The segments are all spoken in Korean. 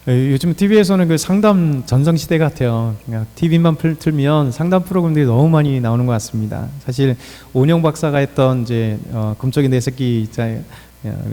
요즘 TV에서는 그 상담 전성시대 같아요. 그냥 TV만 틀면 상담 프로그램들이 너무 많이 나오는 것 같습니다. 사실 오은영 박사가 했던 이제 금쪽이 내 새끼 있잖아요.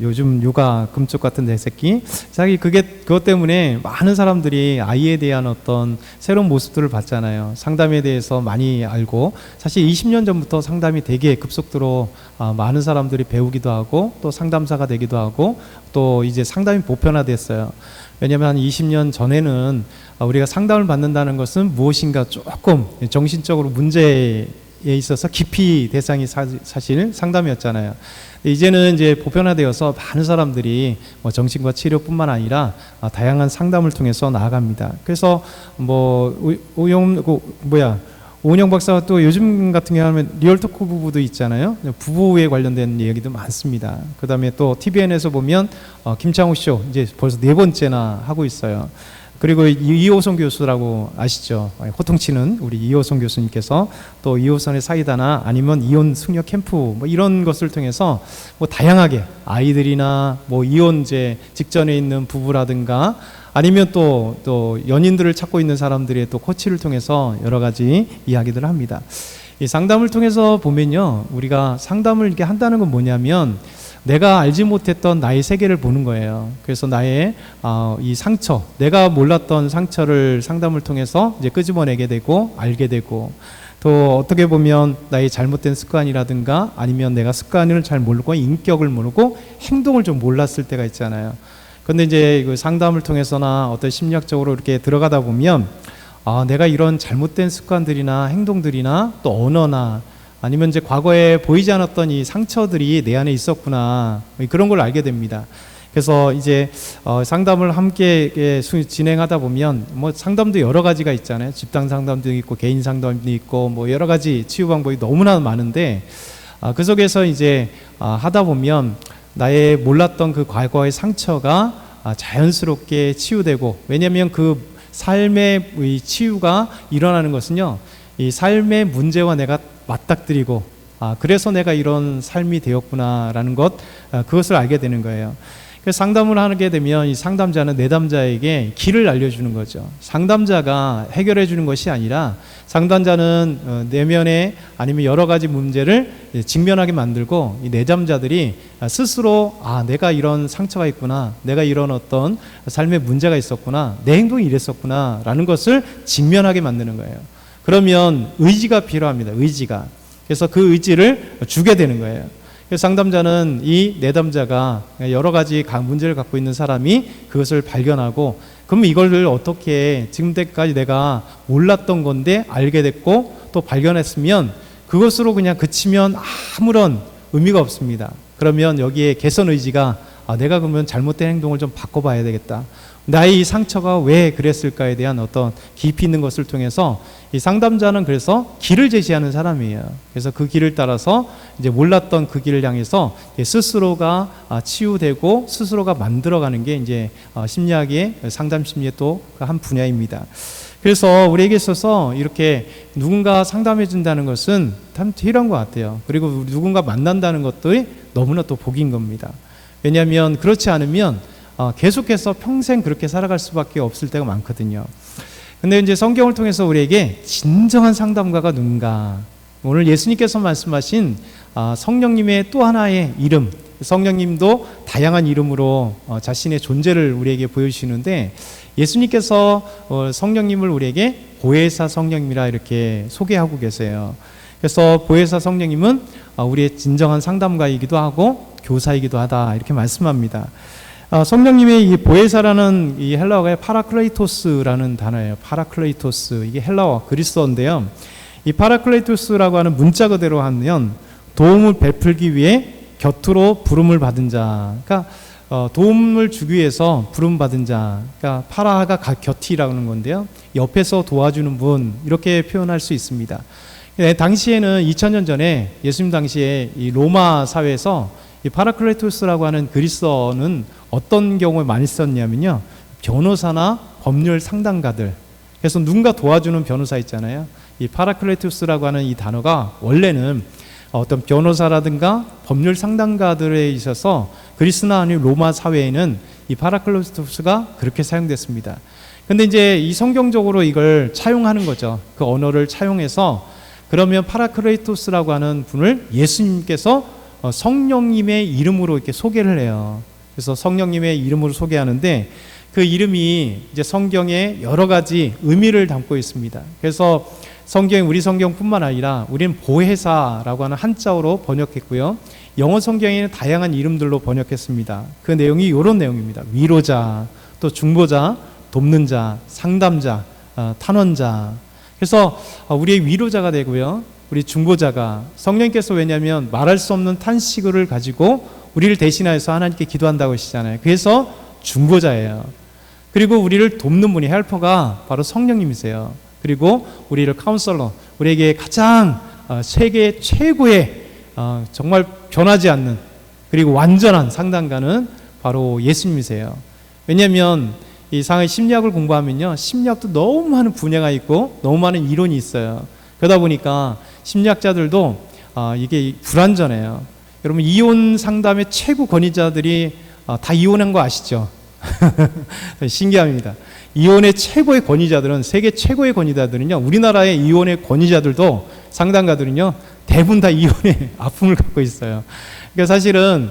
요즘 육아 금쪽 같은 내 새끼. 자기 그것 때문에 많은 사람들이 아이에 대한 어떤 새로운 모습들을 봤잖아요. 상담에 대해서 많이 알고, 사실 20년 전부터 상담이 되게 급속도로 많은 사람들이 배우기도 하고 또 상담사가 되기도 하고 또 이제 상담이 보편화됐어요. 왜냐하면 한 20년 전에는 우리가 상담을 받는다는 것은 무엇인가 조금 정신적으로 문제에 있어서 깊이 대상이 사실 상담이었잖아요. 이제는 이제 보편화되어서 많은 사람들이 정신과 치료뿐만 아니라 다양한 상담을 통해서 나아갑니다. 그래서 오은영 박사가 또 요즘 같은 경우는 리얼토크 부부도 있잖아요. 부부에 관련된 얘기도 많습니다. 그 다음에 또 TVN에서 보면 김창호 쇼 이제 벌써 4번째나 하고 있어요. 그리고 이호선 교수라고 아시죠? 호통치는 우리 이호선 교수님께서 또 이호선의 사이다나 아니면 이혼 승려 캠프 이런 것을 통해서 다양하게 아이들이나 이혼제 직전에 있는 부부라든가 아니면 또 연인들을 찾고 있는 사람들의 또 코치를 통해서 여러 가지 이야기들을 합니다. 이 상담을 통해서 보면요, 우리가 상담을 이렇게 한다는 건 뭐냐면 내가 알지 못했던 나의 세계를 보는 거예요. 그래서 나의 이 상처, 내가 몰랐던 상처를 상담을 통해서 이제 끄집어내게 되고 알게 되고, 또 어떻게 보면 나의 잘못된 습관이라든가 아니면 내가 습관을 잘 모르고 인격을 모르고 행동을 좀 몰랐을 때가 있잖아요. 근데 이제 그 상담을 통해서나 어떤 심리학적으로 이렇게 들어가다 보면 내가 이런 잘못된 습관들이나 행동들이나 또 언어나 아니면 이제 과거에 보이지 않았던 이 상처들이 내 안에 있었구나, 그런 걸 알게 됩니다. 그래서 이제 상담을 함께 진행하다 보면 상담도 여러 가지가 있잖아요. 집단 상담도 있고 개인 상담도 있고 여러 가지 치유 방법이 너무나 많은데 그 속에서 이제 하다 보면 나의 몰랐던 그 과거의 상처가 자연스럽게 치유되고, 왜냐하면 그 삶의 이 치유가 일어나는 것은요, 이 삶의 문제와 내가 맞닥뜨리고 그래서 내가 이런 삶이 되었구나라는 그것을 알게 되는 거예요. 그래서 상담을 하게 되면 이 상담자는 내담자에게 길을 알려주는 거죠. 상담자가 해결해 주는 것이 아니라 상담자는 내면에 아니면 여러 가지 문제를 직면하게 만들고 이 내담자들이 스스로 내가 이런 상처가 있구나, 내가 이런 어떤 삶의 문제가 있었구나, 내 행동이 이랬었구나 라는 것을 직면하게 만드는 거예요. 그러면 의지가 필요합니다. 의지가. 그래서 그 의지를 주게 되는 거예요. 그래서 상담자는 이 내담자가 여러 가지 문제를 갖고 있는 사람이 그것을 발견하고, 그러면 이걸 어떻게 지금까지 내가 몰랐던 건데 알게 됐고 또 발견했으면 그것으로 그냥 그치면 아무런 의미가 없습니다. 그러면 여기에 개선 의지가 내가 그러면 잘못된 행동을 좀 바꿔봐야 되겠다. 나의 이 상처가 왜 그랬을까에 대한 어떤 깊이 있는 것을 통해서 이 상담자는 그래서 길을 제시하는 사람이에요. 그래서 그 길을 따라서 이제 몰랐던 그 길을 향해서 스스로가 치유되고 스스로가 만들어가는 게 이제 심리학의 상담 심리의 또 한 분야입니다. 그래서 우리에게 있어서 이렇게 누군가 상담해 준다는 것은 참 필요한 것 같아요. 그리고 누군가 만난다는 것도 너무나 또 복인 겁니다. 왜냐하면 그렇지 않으면 계속해서 평생 그렇게 살아갈 수밖에 없을 때가 많거든요. 근데 이제 성경을 통해서 우리에게 진정한 상담가가 누군가, 오늘 예수님께서 말씀하신 성령님의 또 하나의 이름, 성령님도 다양한 이름으로 자신의 존재를 우리에게 보여주시는데, 예수님께서 성령님을 우리에게 보혜사 성령님이라 이렇게 소개하고 계세요. 그래서 보혜사 성령님은 우리의 진정한 상담가이기도 하고 교사이기도 하다 이렇게 말씀합니다. 성령님의 이 보혜사라는 이 헬라어가 파라클레이토스라는 단어예요. 파라클레이토스, 이게 헬라어 그리스어인데요. 이 파라클레이토스라고 하는 문자 그대로 하면 도움을 베풀기 위해 곁으로 부름을 받은 자, 그러니까 도움을 주기 위해서 부름 받은 자, 그러니까 파라가 곁이라는 건데요. 옆에서 도와주는 분, 이렇게 표현할 수 있습니다. 당시에는 2000년 전에 예수님 당시에 이 로마 사회에서 이 파라클레토스라고 하는 그리스어는 어떤 경우에 많이 썼냐면요, 변호사나 법률 상담가들, 그래서 누군가 도와주는 변호사 있잖아요. 이 파라클레토스라고 하는 이 단어가 원래는 어떤 변호사라든가 법률 상담가들에 있어서 그리스나 아니면 로마 사회에는 이 파라클로스토스가 그렇게 사용됐습니다. 근데 이제 이 성경적으로 이걸 차용하는 거죠. 그 언어를 차용해서 그러면 파라클레이토스라고 하는 분을 예수님께서 성령님의 이름으로 이렇게 소개를 해요. 그래서 성령님의 이름으로 소개하는데 그 이름이 이제 성경에 여러 가지 의미를 담고 있습니다. 그래서 우리 성경뿐만 아니라 우리는 보혜사라고 하는 한자어로 번역했고요. 영어 성경에는 다양한 이름들로 번역했습니다. 그 내용이 이런 내용입니다. 위로자, 또 중보자, 돕는 자, 상담자, 탄원자. 그래서 우리의 위로자가 되고요. 우리 중보자가 성령님께서 왜냐하면 말할 수 없는 탄식을 가지고 우리를 대신하여서 하나님께 기도한다고 하시잖아요. 그래서 중보자예요. 그리고 우리를 돕는 분이 헬퍼가 바로 성령님이세요. 그리고 우리를 카운셀러, 우리에게 가장 세계 최고의 정말 변하지 않는 그리고 완전한 상담가는 바로 예수님이세요. 왜냐하면 이 상의 심리학을 공부하면요, 심리학도 너무 많은 분야가 있고 너무 많은 이론이 있어요. 그러다 보니까 심리학자들도 이게 불완전해요. 여러분, 이혼 상담의 최고 권위자들이 다 이혼한 거 아시죠? 신기합니다. 이혼의 최고의 권위자들은, 세계 최고의 권위자들은요, 우리나라의 이혼의 권위자들도, 상담가들은요, 대부분 다 이혼의 아픔을 갖고 있어요. 그러니까 사실은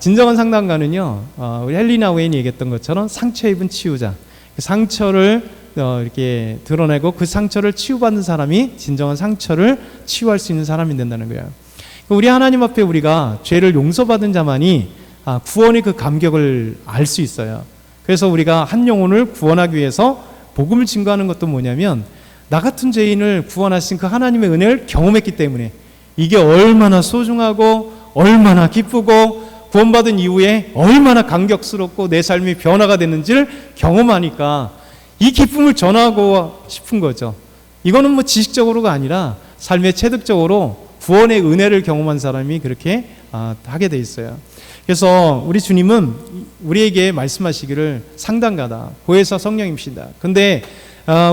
진정한 상담가는요, 우리 헬리나 웨인이 얘기했던 것처럼 상처 입은 치유자, 그 상처를 이렇게 드러내고 그 상처를 치유받는 사람이 진정한 상처를 치유할 수 있는 사람이 된다는 거예요. 우리 하나님 앞에 우리가 죄를 용서받은 자만이 구원의 그 감격을 알 수 있어요. 그래서 우리가 한 영혼을 구원하기 위해서 복음을 증거하는 것도 뭐냐면, 나 같은 죄인을 구원하신 그 하나님의 은혜를 경험했기 때문에 이게 얼마나 소중하고 얼마나 기쁘고 구원받은 이후에 얼마나 감격스럽고 내 삶이 변화가 됐는지를 경험하니까 이 기쁨을 전하고 싶은 거죠. 이거는 뭐 지식적으로가 아니라 삶의 체득적으로 구원의 은혜를 경험한 사람이 그렇게 하게 돼 있어요. 그래서 우리 주님은 우리에게 말씀하시기를 상담가다, 보혜사 성령님이시다. 근데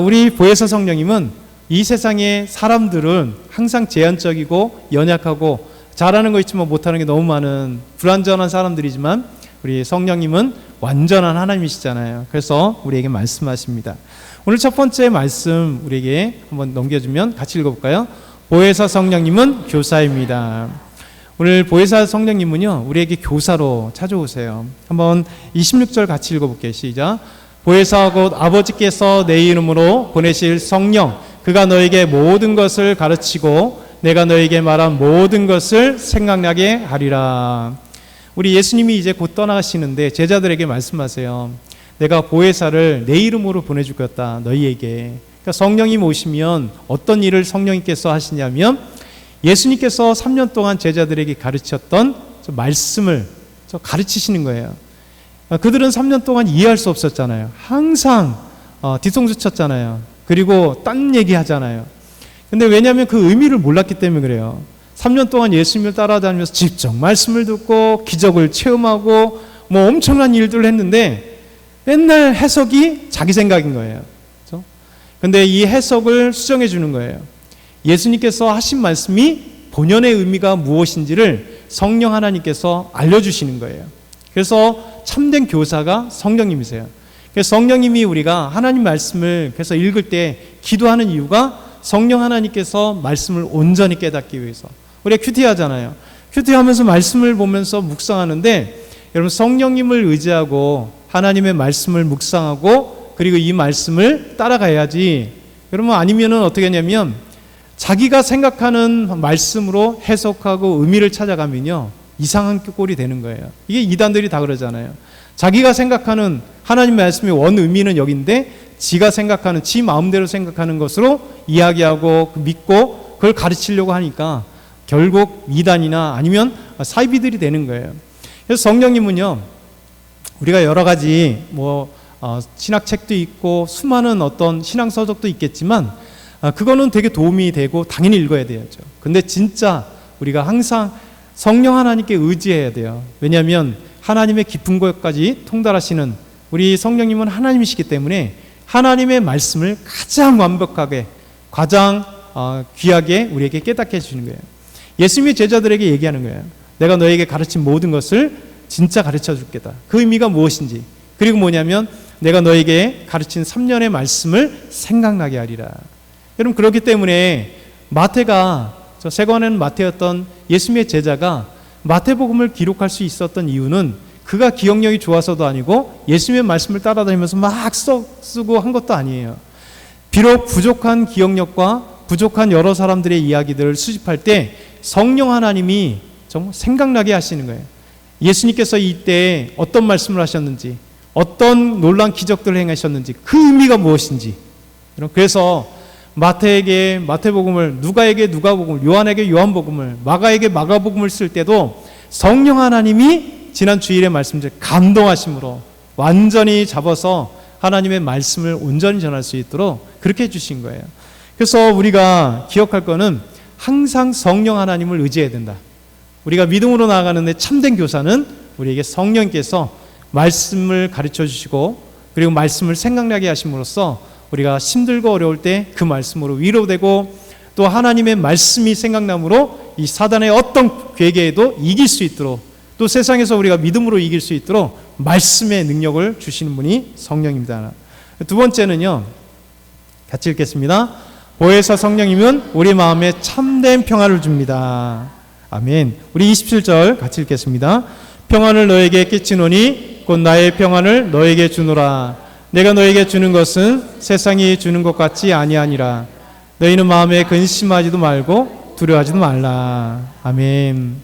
우리 보혜사 성령님은 이 세상의 사람들은 항상 제한적이고 연약하고 잘하는 거 있지만 못하는 게 너무 많은 불완전한 사람들이지만 우리 성령님은 완전한 하나님이시잖아요. 그래서 우리에게 말씀하십니다. 오늘 첫 번째 말씀 우리에게 한번 넘겨주면 같이 읽어볼까요? 보혜사 성령님은 교사입니다. 오늘 보혜사 성령님은요, 우리에게 교사로 찾아오세요. 한번 26절 같이 읽어볼게요. 시작. 보혜사 곧 아버지께서 내 이름으로 보내실 성령, 그가 너에게 모든 것을 가르치고 내가 너에게 말한 모든 것을 생각나게 하리라. 우리 예수님이 이제 곧 떠나가시는데 제자들에게 말씀하세요. 내가 보혜사를 내 이름으로 보내주겠다, 너희에게. 그러니까 성령님 오시면 어떤 일을 성령님께서 하시냐면, 예수님께서 3년 동안 제자들에게 가르쳤던 말씀을 가르치시는 거예요. 그들은 3년 동안 이해할 수 없었잖아요. 항상 뒤통수 쳤잖아요. 그리고 딴 얘기 하잖아요. 근데 왜냐하면 그 의미를 몰랐기 때문에 그래요. 3년 동안 예수님을 따라다니면서 직접 말씀을 듣고 기적을 체험하고 뭐 엄청난 일들을 했는데 맨날 해석이 자기 생각인 거예요. 그렇죠? 근데 이 해석을 수정해 주는 거예요. 예수님께서 하신 말씀이 본연의 의미가 무엇인지를 성령 하나님께서 알려주시는 거예요. 그래서 참된 교사가 성령님이세요. 그래서 성령님이 우리가 하나님 말씀을 그래서 읽을 때 기도하는 이유가 성령 하나님께서 말씀을 온전히 깨닫기 위해서. 우리가 큐티 하잖아요. 큐티 하면서 말씀을 보면서 묵상하는데, 여러분 성령님을 의지하고 하나님의 말씀을 묵상하고 그리고 이 말씀을 따라가야지. 여러분 아니면은 어떻게 하냐면 자기가 생각하는 말씀으로 해석하고 의미를 찾아가면요, 이상한 꼴이 되는 거예요. 이게 이단들이 다 그러잖아요. 자기가 생각하는 하나님 말씀의 원 의미는 여기인데 지가 생각하는, 지 마음대로 생각하는 것으로 이야기하고 믿고 그걸 가르치려고 하니까 결국 이단이나 아니면 사이비들이 되는 거예요. 그래서 성령님은요, 우리가 여러 가지 신학책도 있고 수많은 어떤 신앙서적도 있겠지만 그거는 되게 도움이 되고 당연히 읽어야 되죠. 근데 진짜 우리가 항상 성령 하나님께 의지해야 돼요. 왜냐하면 하나님의 깊은 곳까지 통달하시는 우리 성령님은 하나님이시기 때문에 하나님의 말씀을 가장 완벽하게, 가장 귀하게 우리에게 깨닫게 해주시는 거예요. 예수님의 제자들에게 얘기하는 거예요. 내가 너에게 가르친 모든 것을 진짜 가르쳐 줄게다. 그 의미가 무엇인지. 그리고 뭐냐면 내가 너에게 가르친 3년의 말씀을 생각나게 하리라. 여러분 그렇기 때문에 마태가 저 세관에는 마태였던 예수님의 제자가 마태복음을 기록할 수 있었던 이유는 그가 기억력이 좋아서도 아니고 예수님의 말씀을 따라다니면서 막 쓰고 한 것도 아니에요. 비록 부족한 기억력과 부족한 여러 사람들의 이야기들을 수집할 때 성령 하나님이 정말 생각나게 하시는 거예요. 예수님께서 이때 어떤 말씀을 하셨는지, 어떤 놀라운 기적들을 행하셨는지, 그 의미가 무엇인지. 그래서 마태에게 마태복음을, 누가에게 누가복음을, 요한에게 요한복음을, 마가에게 마가복음을 쓸 때도 성령 하나님이 지난 주일의 말씀들 감동하심으로 완전히 잡아서 하나님의 말씀을 온전히 전할 수 있도록 그렇게 해주신 거예요. 그래서 우리가 기억할 거는 항상 성령 하나님을 의지해야 된다. 우리가 믿음으로 나아가는데 참된 교사는 우리에게 성령께서 말씀을 가르쳐 주시고 그리고 말씀을 생각나게 하심으로써 우리가 힘들고 어려울 때 그 말씀으로 위로되고 또 하나님의 말씀이 생각남으로 이 사단의 어떤 괴계에도 이길 수 있도록 또 세상에서 우리가 믿음으로 이길 수 있도록 말씀의 능력을 주시는 분이 성령입니다. 두 번째는요. 같이 읽겠습니다. 보혜사 성령님은 우리 마음에 참된 평안을 줍니다. 아멘. 우리 27절 같이 읽겠습니다. 평안을 너에게 끼치노니 곧 나의 평안을 너에게 주노라. 내가 너에게 주는 것은 세상이 주는 것 같지 아니하니라. 너희는 마음에 근심하지도 말고 두려워하지도 말라. 아멘.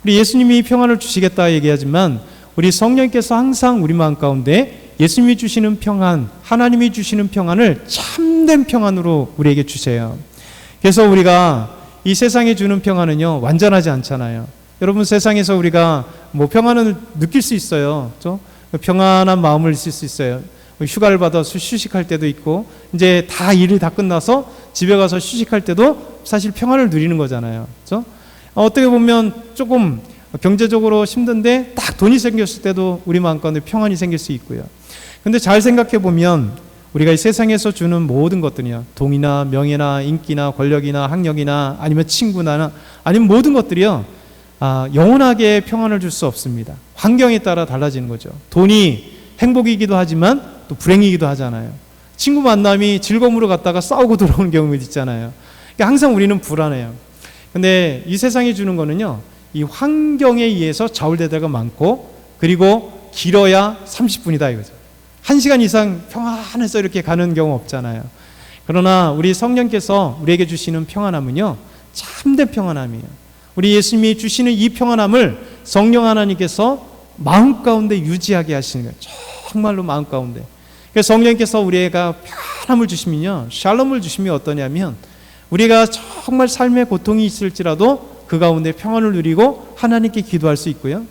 우리 예수님이 평안을 주시겠다 얘기하지만 우리 성령께서 항상 우리 마음 가운데 예수님이 주시는 평안, 하나님이 주시는 평안을 참된 평안으로 우리에게 주세요. 그래서 우리가 이 세상에 주는 평안은요 완전하지 않잖아요. 여러분 세상에서 우리가 뭐 평안을 느낄 수 있어요. 그렇죠? 평안한 마음을 있을 수 있어요. 휴가를 받아서 휴식할 때도 있고 이제 다 일이 다 끝나서 집에 가서 휴식할 때도 사실 평안을 누리는 거잖아요. 그렇죠? 어떻게 보면 조금 경제적으로 힘든데 딱 돈이 생겼을 때도 우리 마음 가운데 평안이 생길 수 있고요. 근데 잘 생각해 보면 우리가 이 세상에서 주는 모든 것들이요, 돈이나 명예나 인기나 권력이나 학력이나 아니면 친구나 아니면 모든 것들이요, 영원하게 평안을 줄 수 없습니다. 환경에 따라 달라지는 거죠. 돈이 행복이기도 하지만 또 불행이기도 하잖아요. 친구 만남이 즐거움으로 갔다가 싸우고 돌아오는 경우도 있잖아요. 그러니까 항상 우리는 불안해요. 근데 이 세상이 주는 거는요, 이 환경에 의해서 좌울될 때가 많고 그리고 길어야 30분이다 이거죠. 1시간 이상 평안해서 이렇게 가는 경우 없잖아요. 그러나 우리 성령께서 우리에게 주시는 평안함은요 참된 평안함이에요. 우리 예수님이 주시는 이 평안함을 성령 하나님께서 마음 가운데 유지하게 하시는 거예요. 정말로 마음 가운데. 그래서 성령께서 우리가 평안함을 주시면요, 샬롬을 주시면 어떠냐면 우리가 정말 삶의 고통이 있을지라도 그 가운데 평안을 누리고 하나님께 기도할 수 있고요.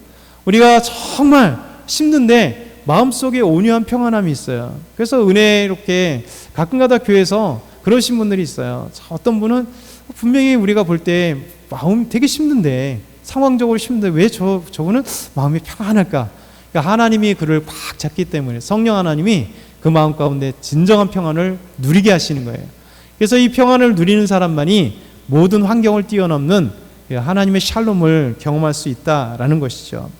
우리가 정말 힘든데 마음속에 온유한 평안함이 있어요. 그래서 은혜롭게 가끔가다 교회에서 그러신 분들이 있어요. 어떤 분은 분명히 우리가 볼 때 마음이 되게 힘든데, 상황적으로 힘든데 왜 저분은 마음이 평안할까? 그러니까 하나님이 그를 꽉 잡기 때문에 성령 하나님이 그 마음 가운데 진정한 평안을 누리게 하시는 거예요. 그래서 이 평안을 누리는 사람만이 모든 환경을 뛰어넘는 하나님의 샬롬을 경험할 수 있다라는 것이죠.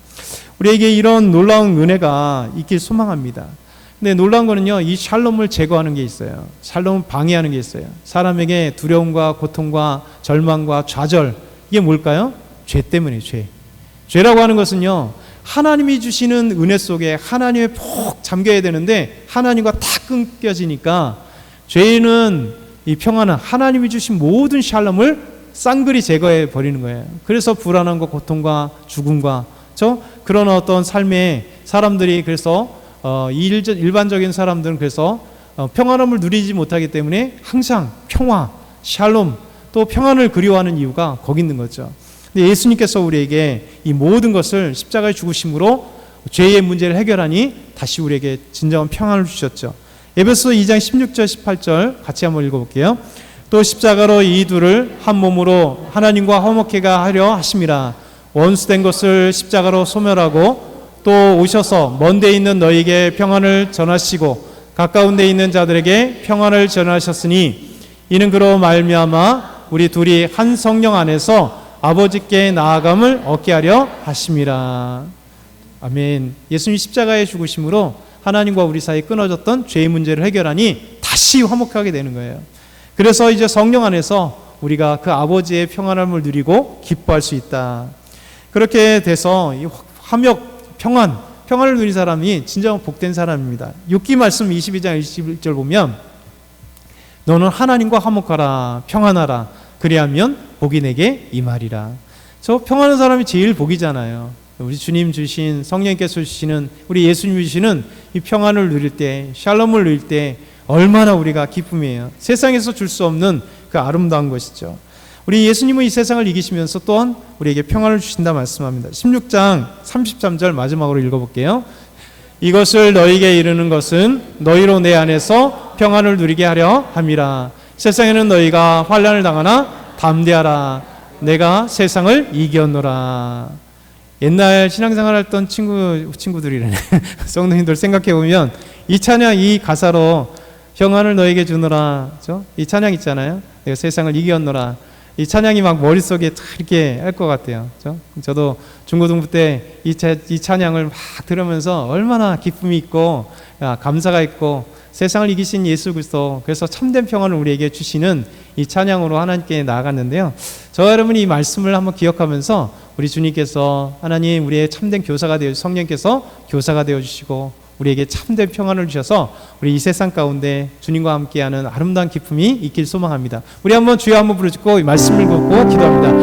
우리에게 이런 놀라운 은혜가 있길 소망합니다. 근데 놀라운 거는요, 이 샬롬을 제거하는 게 있어요. 샬롬을 방해하는 게 있어요. 사람에게 두려움과 고통과 절망과 좌절, 이게 뭘까요? 죄 때문이에요. 죄라고 하는 것은요, 하나님이 주시는 은혜 속에 하나님에 푹 잠겨야 되는데 하나님과 다 끊겨지니까 죄는 이 평안은 하나님이 주신 모든 샬롬을 쌍그리 제거해 버리는 거예요. 그래서 불안함과 고통과 죽음과 그런 어떤 삶에 사람들이 그래서 일반적인 사람들은 그래서 평안함을 누리지 못하기 때문에 항상 평화, 샬롬, 또 평안을 그리워하는 이유가 거기 있는 거죠. 근데 예수님께서 우리에게 이 모든 것을 십자가의 죽으심으로 죄의 문제를 해결하니 다시 우리에게 진정한 평안을 주셨죠. 에베소 2장 16절 18절 같이 한번 읽어볼게요. 또 십자가로 이 둘을 한 몸으로 하나님과 화목케 하려 하심이라. 원수된 것을 십자가로 소멸하고 또 오셔서 먼 데 있는 너희에게 평안을 전하시고 가까운 데 있는 자들에게 평안을 전하셨으니 이는 그로 말미암아 우리 둘이 한 성령 안에서 아버지께 나아감을 얻게 하려 하심이라. 아멘. 예수님 십자가의 죽으심으로 하나님과 우리 사이에 끊어졌던 죄의 문제를 해결하니 다시 화목하게 되는 거예요. 그래서 이제 성령 안에서 우리가 그 아버지의 평안함을 누리고 기뻐할 수 있다. 그렇게 돼서 이 화목, 평안을 누린 사람이 진정 복된 사람입니다. 욥기 말씀 22장 21절 보면 너는 하나님과 화목하라 평안하라 그리하면 복이 내게 임하리라. 저 평안한 사람이 제일 복이잖아요. 우리 주님 주신 성령께서 주시는 우리 예수님 주시는 이 평안을 누릴 때 샬롬을 누릴 때 얼마나 우리가 기쁨이에요. 세상에서 줄 수 없는 그 아름다운 것이죠. 우리 예수님은 이 세상을 이기시면서 또한 우리에게 평안을 주신다 말씀합니다. 16장 33절 마지막으로 읽어볼게요. 이것을 너희에게 이르는 것은 너희로 내 안에서 평안을 누리게 하려 함이라. 세상에는 너희가 환난을 당하나 담대하라. 내가 세상을 이겼노라. 옛날 신앙생활 했던 친구들이라네. 성도님들 생각해보면 이 찬양, 이 가사로 평안을 너에게 주노라. 그렇죠? 이 찬양 있잖아요. 내가 세상을 이겼노라. 이 찬양이 막 머릿속에 이렇게 할 것 같아요. 그렇죠? 저도 중고등부 때 이 찬양을 막 들으면서 얼마나 기쁨이 있고 감사가 있고 세상을 이기신 예수 그리스도, 그래서 참된 평안을 우리에게 주시는 이 찬양으로 하나님께 나아갔는데요. 저와 여러분이 이 말씀을 한번 기억하면서 우리 주님께서 하나님 우리의 참된 교사가 되어 성령께서 교사가 되어 주시고 우리에게 참된 평안을 주셔서 우리 이 세상 가운데 주님과 함께하는 아름다운 기쁨이 있길 소망합니다. 우리 한번 주여 한번 부르짖고 이 말씀을 듣고 기도합니다.